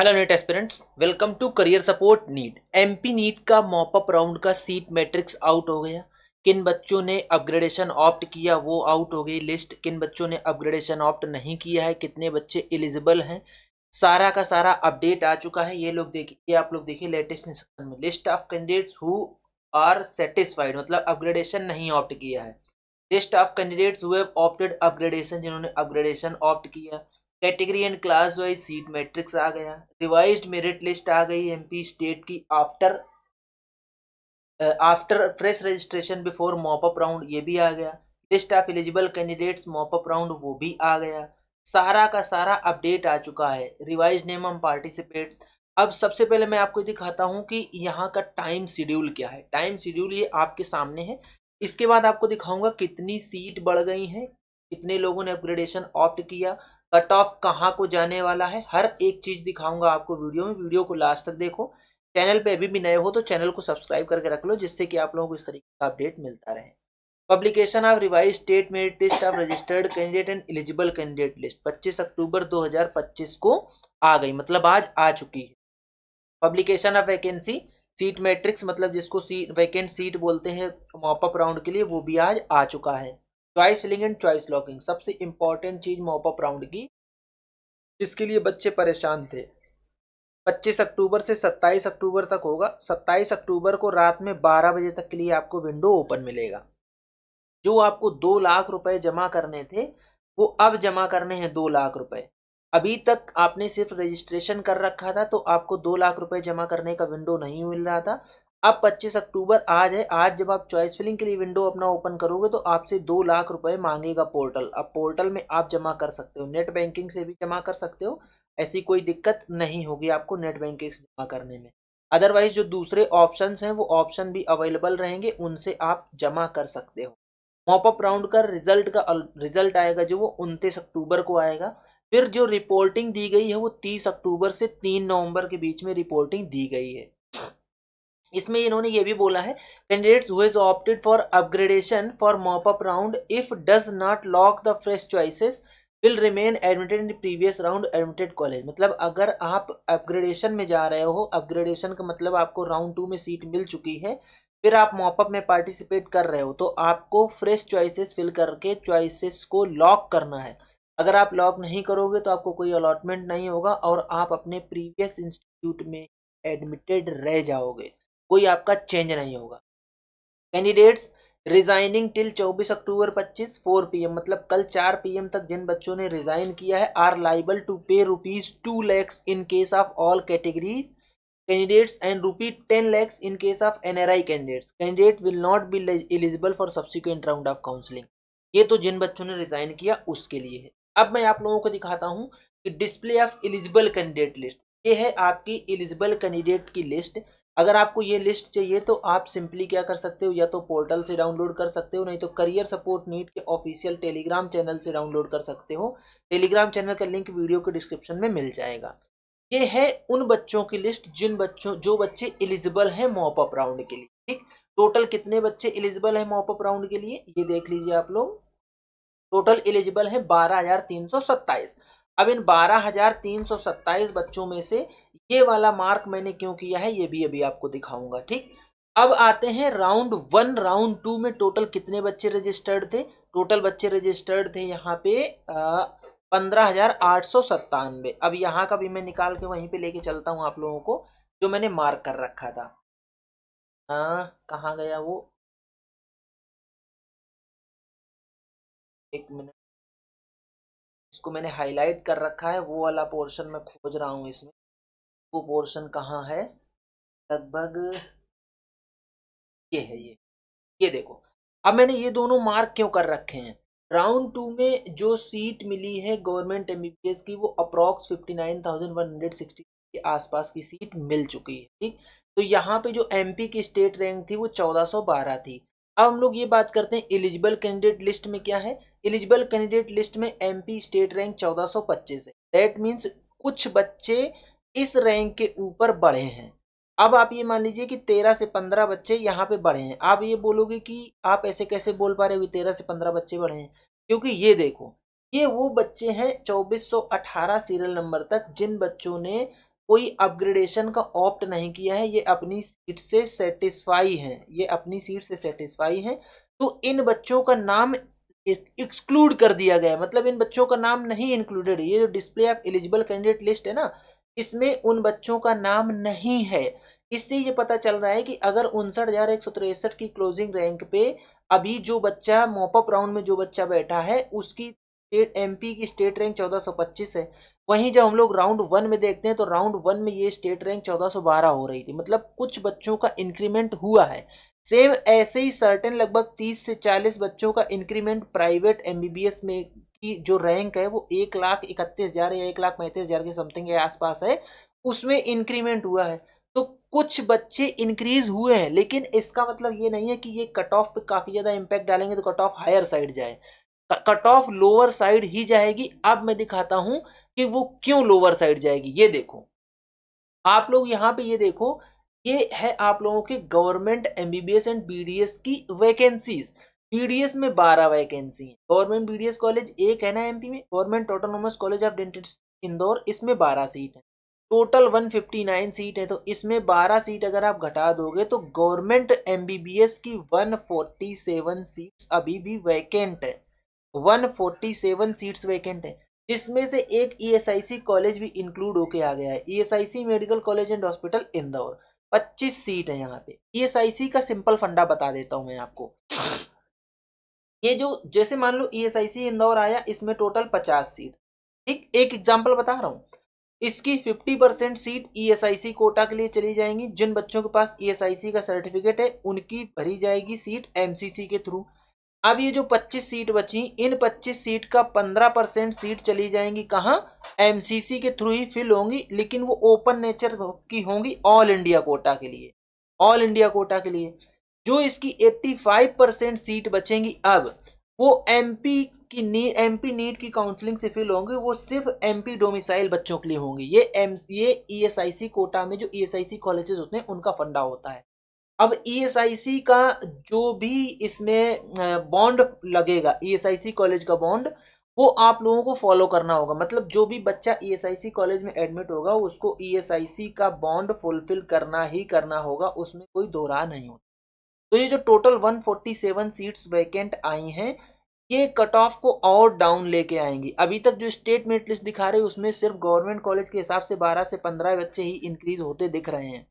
Hello NEET aspirants, welcome to career support NEET. MP NEET का mop up round का seat matrix out हो गया। किन बच्चों ने अपग्रेडेशन ऑप्ट किया वो आउट हो गई लिस्ट। किन बच्चों ने अपग्रेडेशन ऑप्ट नहीं किया है, कितने बच्चे एलिजिबल हैं, सारा का सारा अपडेट आ चुका है। ये लोग देखिए, ये आप लोग देखिए लेटेस्ट इंस्ट्रक्शन में list of candidates who are satisfied, मतलब अपग्रेडेशन नहीं ऑप्ट किया है। List of candidates who have opted upgradation, जिन्होंने अपग्रेडेशन ऑप्ट किया। Category and class wise seat matrix आ गया। रिवाइज्ड मेरिट लिस्ट आ गई एमपी स्टेट की after after fresh registration before mop up round, ये भी आ गया। List of eligible candidates mop up round, वो भी आ गया। सारा का सारा अपडेट आ चुका है। Revise name of participates. अब सबसे पहले मैं आपको दिखाता हूं कि यहाँ का टाइम शेड्यूल क्या है। टाइम शेड्यूल ये आपके सामने है। इसके बाद आपको दिखाऊंगा कितनी सीट बढ़ गई हैं, कितने लोगों ने अपग्रेडेशन ऑप्ट किया, कट ऑफ कहाँ को जाने वाला है, हर एक चीज दिखाऊंगा आपको वीडियो में। वीडियो को लास्ट तक देखो। चैनल पे अभी भी नए हो तो चैनल को सब्सक्राइब करके रख लो, जिससे कि आप लोगों को इस तरीके का अपडेट मिलता रहे। Publication of revise state merit list of registered candidate and eligible candidate list 25 अक्टूबर 2025 को आ गई, मतलब आज आ चुकी है। Publication of vacancy seat matrix, मतलब जिसको सीट वैकेंट सीट बोलते हैं मॉपअप राउंड के लिए, वो भी आज आ चुका है। Choice filling and choice locking, सबसे इंपॉर्टेंट चीज मॉपअप राउंड की, जिसके लिए बच्चे परेशान थे। 25 अक्टूबर से 27 अक्टूबर तक होगा। 27 अक्टूबर को रात में 12 बजे तक के लिए आपको विंडो ओपन मिलेगा। जो आपको 2 लाख रुपए जमा करने थे वो अब जमा करने हैं 2 लाख रुपए। अभी तक आपने सिर्फ रजिस्ट्रेशन कर रखा था तो आपको 2 लाख रुपए जमा करने का विंडो नहीं मिल रहा था। अब 25 अक्टूबर आज है। आज जब आप चॉइस फिलिंग के लिए विंडो अपना ओपन करोगे तो आपसे 2 लाख रुपए मांगेगा पोर्टल। अब पोर्टल में आप जमा कर सकते हो, नेट बैंकिंग से भी जमा कर सकते हो, ऐसी कोई दिक्कत नहीं होगी आपको नेट बैंकिंग से जमा करने में। अदरवाइज जो दूसरे ऑप्शंस हैं वो ऑप्शन भी अवेलेबल रहेंगे, उनसे आप जमा कर सकते हो। मॉपअप राउंड का रिजल्ट आएगा जो वो 29 अक्टूबर को आएगा। फिर जो रिपोर्टिंग दी गई है वो 30 अक्टूबर से 3 नवंबर के बीच में रिपोर्टिंग दी गई है। इसमें इन्होंने ये भी बोला है, candidates who has opted for upgradation for mop up round if does not lock the fresh choices will remain admitted in previous round admitted college. मतलब अगर आप अपग्रेडेशन में जा रहे हो, अपग्रेडेशन का मतलब आपको राउंड 2 में सीट मिल चुकी है, फिर आप मॉपअप में पार्टिसिपेट कर रहे हो, तो आपको फ्रेश चॉइसेस फिल करके चॉइसेस को लॉक करना है। अगर आप लॉक नहीं करोगे तो आपको कोई अलॉटमेंट नहीं होगा और आप अपने प्रीवियस इंस्टीट्यूट में एडमिटेड रह जाओगे, कोई आपका चेंज नहीं होगा। कैंडिडेट्स रिजाइनिंग टिल 24 अक्टूबर 25 4 PM, मतलब कल 4 PM तक जिन बच्चों ने रिजाइन किया है आर लाइबल टू पे ₹2 lakhs in case of all category candidates and ₹10 lakhs in case of NRI candidates. Candidate will not be eligible for subsequent round of counselling. ये तो जिन बच्चों ने रिजाइन किया उसके लिए है। अब मैं आप लोगों को दिखाता हूं कि display of eligible candidate list, ये है आपकी एलिजिबल कैंडिडेट की लिस्ट। अगर आपको ये लिस्ट चाहिए तो आप सिंपली क्या कर सकते हो, या तो पोर्टल से डाउनलोड कर सकते हो, नहीं तो करियर सपोर्ट नीट के ऑफिशियल टेलीग्राम चैनल से डाउनलोड कर सकते हो। टेलीग्राम चैनल का लिंक वीडियो के डिस्क्रिप्शन में मिल जाएगा। ये है उन बच्चों की लिस्ट जो बच्चे एलिजिबल हैं मॉपअप राउंड के लिए। ठीक, टोटल कितने बच्चे एलिजिबल हैं मॉपअप राउंड के लिए ये देख लीजिए आप लोग। टोटल एलिजिबल है 12,327। अब इन 12,327 बच्चों में से ये वाला मार्क मैंने क्यों किया है ये भी अभी आपको दिखाऊंगा। ठीक, अब आते हैं राउंड 1। राउंड 2 में टोटल कितने बच्चे रजिस्टर्ड थे? टोटल बच्चे रजिस्टर्ड थे यहाँ पे 15,897। अब यहाँ का भी मैं निकाल के वहीं पे लेके चलता हूँ आप लोगों को, जो मैंने मार्क कर रखा था। कहाँ गया वो, एक मिनट, इसको मैंने हाईलाइट कर रखा है, वो वाला पोर्शन मैं खोज रहा हूँ इसमें। वो पोर्शन कहाँ है? लगभग ये है, ये देखो। अब मैंने ये दोनों मार्क क्यों कर रखे हैं? राउंड 2 में जो सीट मिली है गवर्नमेंट MBBS की वो अप्रॉक्स 59,160 के आसपास की सीट मिल चुकी है। ठीक, तो यहाँ पे जो MP की स्टेट रैंक थी वो 1412 थी। अब हम लोग ये बात करते हैं एलिजिबल कैंडिडेट लिस्ट में क्या है। एलिजिबल कैंडिडेट लिस्ट में MP स्टेट रैंक 1425 है। दैट मीन्स कुछ बच्चे इस रैंक के ऊपर बढ़े हैं। अब आप ये मान लीजिए कि 13 से 15 बच्चे यहाँ पे बढ़े हैं। आप ये बोलोगे कि आप ऐसे कैसे बोल पा रहे हो कि 13 से 15 बच्चे बढ़े हैं? क्योंकि ये देखो, ये वो बच्चे हैं 2418 सीरियल नंबर तक जिन बच्चों ने कोई अपग्रेडेशन का ऑप्ट नहीं किया है, ये अपनी सीट से सेटिस्फाई हैं, ये अपनी सीट से सेटिस्फाई हैं। तो इन बच्चों का नाम एक्सक्लूड कर दिया गया है, मतलब इन बच्चों का नाम नहीं इंक्लूडेड है। ये जो display of eligible candidate list है ना, इसमें उन बच्चों का नाम नहीं है। इससे ये पता चल रहा है कि अगर 59,163 की क्लोजिंग रैंक पे अभी जो बच्चा मॉपअप राउंड में जो बच्चा बैठा है उसकी स्टेट एमपी की स्टेट रैंक 1425 है, वहीं जब हम लोग राउंड 1 में देखते हैं तो राउंड 1 में ये स्टेट रैंक 1412 हो रही थी, मतलब कुछ बच्चों का इंक्रीमेंट हुआ है। सेम ऐसे ही सर्टेन लगभग 30 से 40 बच्चों का इंक्रीमेंट प्राइवेट एमबीबीएस में की जो रैंक है वो 1,31,000 या 1,35,000 के समथिंग के आसपास है, उसमें इंक्रीमेंट हुआ है। तो कुछ बच्चे इंक्रीज हुए हैं, लेकिन इसका मतलब ये नहीं है कि ये कट ऑफ पे काफी ज्यादा इंपैक्ट डालेंगे तो कट ऑफ हायर साइड जाए, कट ऑफ लोअर साइड ही जाएगी। अब मैं दिखाता हूं कि वो क्यों लोअर साइड जाएगी। ये देखो आप लोग यहाँ पे, ये देखो ये है आप लोगों के गवर्नमेंट एमबीबीएस एंड बीडीएस की वैकेंसीज। बीडीएस में 12 वैकेंसी है, गवर्नमेंट बीडीएस कॉलेज एक है ना एमपी में, government autonomous college of dentist Indore, इसमें 12 सीट है, टोटल 159 सीट है। तो इसमें 12 सीट अगर आप घटा दोगे तो गवर्नमेंट एमबीबीएस की 147 सीट्स अभी भी वैकेंट है, 147 सीट्स वैकेंट है, जिसमें से एक ईएसआईसी कॉलेज भी इंक्लूड होके आ गया है, ESIC medical college and hospital Indore. 25 seat है यहाँ पे। ईएसआईसी का सिंपल फंडा बता देता हूं मैं आपको। ये जो जैसे मान लो ईएसआईसी इंदौर आया, इसमें टोटल 50 सीट, ठीक, एक एग्जाम्पल बता रहा हूँ। इसकी 50% सीट ईएसआईसी कोटा के लिए चली जाएंगी, जिन बच्चों के पास ईएसआईसी का सर्टिफिकेट है उनकी भरी जाएगी सीट एमसीसी के थ्रू। अब ये जो 25 सीट बची, इन 25 सीट का 15% सीट चली जाएंगी कहाँ, एमसीसी के थ्रू ही फिल होंगी, लेकिन वो ओपन नेचर की होंगी ऑल इंडिया कोटा के लिए, ऑल इंडिया कोटा के लिए। जो इसकी 85% सीट बचेंगी अब, वो एमपी नीट की काउंसलिंग से फिल होंगे, वो सिर्फ एमपी डोमिसाइल बच्चों के लिए होंगी। ये ईएसआईसी कोटा में जो ईएसआईसी कॉलेजेस होते हैं उनका फंडा होता है। अब ईएसआईसी का जो भी इसमें बॉन्ड लगेगा, ईएसआईसी कॉलेज का बॉन्ड, वो आप लोगों को फॉलो करना होगा। मतलब जो भी बच्चा ईएसआईसी कॉलेज में एडमिट होगा उसको ईएसआईसी का बॉन्ड फुलफिल करना ही करना होगा, उसमें कोई दो राह नहीं होती। तो ये जो टोटल 147 सीट्स वैकेंट आई हैं, ये कट ऑफ को और डाउन लेके आएंगी। अभी तक जो स्टेट मेरिट लिस्ट दिखा रहे हैं उसमें सिर्फ गवर्नमेंट कॉलेज के हिसाब से 12 से 15 बच्चे ही इंक्रीज होते दिख रहे हैं।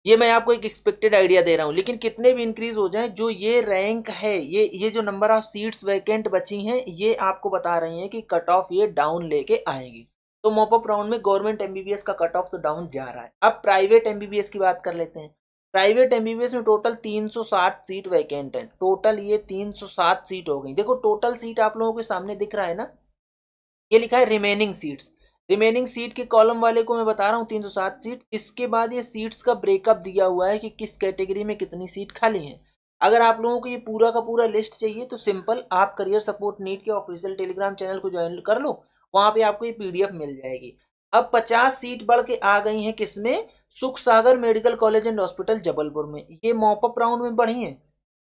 ये मैं आपको एक एक्सपेक्टेड आइडिया दे रहा हूं, लेकिन कितने भी इंक्रीज हो जाए, जो ये रैंक है, ये जो नंबर ऑफ सीट्स वैकेंट बची हैं, ये आपको बता रही हैं कि कट ऑफ ये डाउन लेके आएगी। तो मॉपअप राउंड में गवर्नमेंट एमबीबीएस का कट ऑफ तो डाउन जा रहा है। अब प्राइवेट एमबीबीएस की बात कर लेते हैं। प्राइवेट एमबीबीएस में टोटल 360 सीट वैकेंट है, टोटल ये 307 सीट हो गई। देखो टोटल सीट आप लोगों के सामने दिख रहा है ना, ये लिखा है रिमेनिंग सीट्स। रिमेनिंग सीट के कॉलम वाले को मैं बता रहा हूँ 307 सीट। इसके बाद ये सीट्स का ब्रेकअप दिया हुआ है कि किस कैटेगरी में कितनी सीट खाली है। अगर आप लोगों को ये पूरा का पूरा लिस्ट चाहिए तो सिंपल आप करियर सपोर्ट नीट के ऑफिशियल टेलीग्राम चैनल को ज्वाइन कर लो, वहां पे आपको ये पीडीएफ मिल जाएगी। अब 50 सीट बढ़ के आ गई हैं किसमें, Sukh Sagar medical college and hospital Jabalpur में। ये मॉपअप राउंड में बढ़ी है,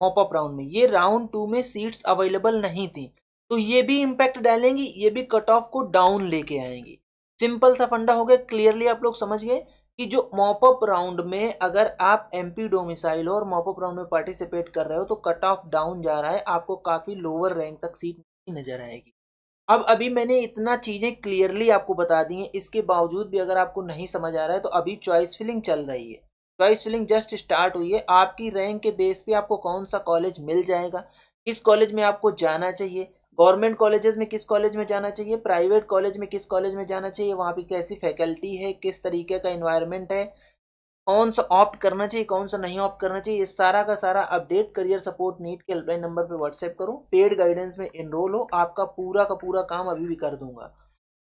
मॉपअप राउंड में, ये राउंड 2 में सीट्स अवेलेबल नहीं थी, तो ये भी इम्पैक्ट डालेंगी, ये भी कट ऑफ को डाउन लेके आएंगी। सिंपल सा फंडा हो गया, क्लियरली आप लोग समझ गए कि जो मॉपअप राउंड में अगर आप एमपी डोमिसाइल और मॉपअप राउंड में पार्टिसिपेट कर रहे हो तो कट ऑफ डाउन जा रहा है, आपको काफी लोअर रैंक तक सीट नजर आएगी। अब अभी मैंने इतना चीजें क्लियरली आपको बता दी हैं, इसके बावजूद भी अगर आपको नहीं समझ आ रहा है तो अभी चॉइस फिलिंग चल रही है, चॉइस फिलिंग जस्ट स्टार्ट हुई है। आपकी रैंक के बेस पे आपको कौन सा कॉलेज मिल जाएगा, किस कॉलेज में आपको जाना चाहिए, गवर्नमेंट कॉलेजेस में किस कॉलेज में जाना चाहिए, प्राइवेट कॉलेज में किस कॉलेज में जाना चाहिए, वहाँ पे कैसी फैकल्टी है, किस तरीके का इन्वायरमेंट है, कौन सा ऑप्ट करना चाहिए कौन सा नहीं ऑप्ट करना चाहिए, ये सारा का सारा अपडेट करियर सपोर्ट नीट के हेल्पलाइन नंबर पे व्हाट्सएप करो। पेड गाइडेंस में एनरोल हो, आपका पूरा का पूरा काम अभी भी कर दूंगा।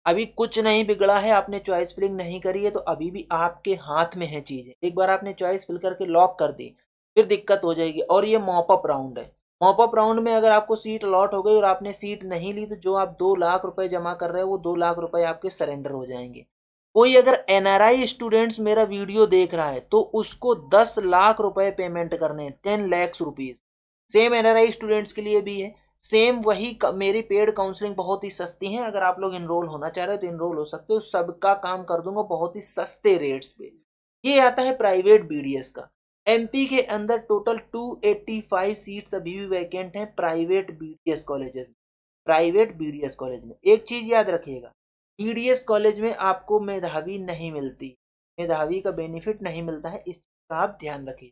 अभी कुछ नहीं बिगड़ा है, आपने चॉइस फिलिंग नहीं करी है तो अभी भी आपके हाथ में है चीजें। एक बार आपने चॉइस फिल करके लॉक कर दी फिर दिक्कत हो जाएगी। और ये मॉपअप राउंड है, मॉपअप राउंड में अगर आपको सीट अलॉट हो गई और आपने सीट नहीं ली तो जो आप 2 लाख रुपए जमा कर रहे हो वो 2 लाख रुपए आपके सरेंडर हो जाएंगे। कोई अगर एनआरआई स्टूडेंट्स मेरा वीडियो देख रहा है तो उसको 10 लाख रुपए पेमेंट करने हैं, 10 lakhs rupees. Same NRI students के लिए भी है, सेम वही मेरी पेड काउंसलिंग बहुत ही सस्ती है, अगर आप लोग इनरोल होना चाह रहे हो तो इनरोल हो सकते हो, सबका काम कर दूंगा बहुत ही सस्ते रेट्स पे। ये आता है प्राइवेट बीडीएस का। एमपी के अंदर टोटल 285 सीट्स अभी भी वैकेंट हैं प्राइवेट बीडीएस कॉलेजेस में। प्राइवेट बीडीएस कॉलेज में एक चीज याद रखिएगा, बीडीएस कॉलेज में आपको मेधावी नहीं मिलती, मेधावी का बेनिफिट नहीं मिलता है, इस चीज का आप ध्यान रखिए।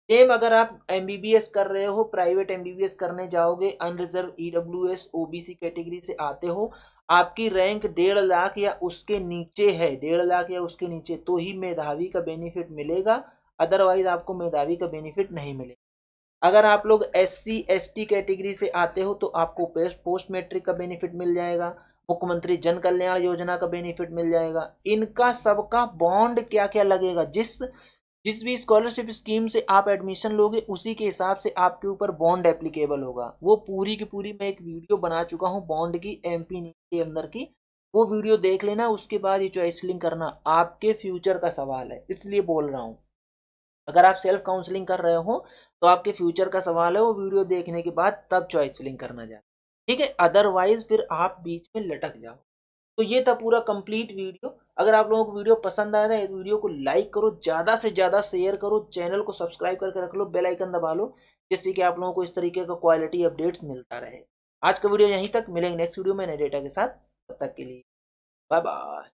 सेम अगर आप एमबीबीएस कर रहे हो, प्राइवेट एमबीबीएस करने जाओगे, अनरिजर्व ईडब्ल्यूएस ओबीसी कैटेगरी से आते हो, आपकी रैंक 1.5 लाख या उसके नीचे है, 1.5 लाख या उसके नीचे, तो ही मेधावी का बेनिफिट मिलेगा, अदरवाइज आपको मेधावी का बेनिफिट नहीं मिलेगा। अगर आप लोग एससी एसटी कैटेगरी से आते हो तो आपको पोस्ट मैट्रिक का बेनिफिट मिल जाएगा, मुख्यमंत्री जन कल्याण योजना का बेनिफिट मिल जाएगा। इनका सबका बॉन्ड क्या क्या लगेगा, जिस भी स्कॉलरशिप स्कीम से आप एडमिशन लोगे उसी के हिसाब से आपके ऊपर बॉन्ड एप्लीकेबल होगा। वो पूरी की पूरी मैं एक वीडियो बना चुका हूँ बॉन्ड की, एमपी के अंदर की, वो वीडियो देख लेना, उसके बाद ये चॉइस लिंक करना, आपके फ्यूचर का सवाल है इसलिए बोल रहा हूँ। अगर आप सेल्फ काउंसलिंग कर रहे हो तो आपके फ्यूचर का सवाल है, वो वीडियो देखने के बाद तब चॉइस लिंक करना जाए, ठीक है, अदरवाइज फिर आप बीच में लटक जाओ। तो ये था पूरा कंप्लीट वीडियो। अगर आप लोगों को वीडियो पसंद आया है तो वीडियो को लाइक करो, ज़्यादा से ज़्यादा शेयर करो, चैनल को सब्सक्राइब करके रख लो, बेल आइकन दबा लो, जिससे कि आप लोगों को इस तरीके का क्वालिटी अपडेट्स मिलता रहे। आज का वीडियो यहीं तक, मिलेंगे नेक्स्ट वीडियो में नए डेटा के साथ, तब तक के लिए बाय बाय।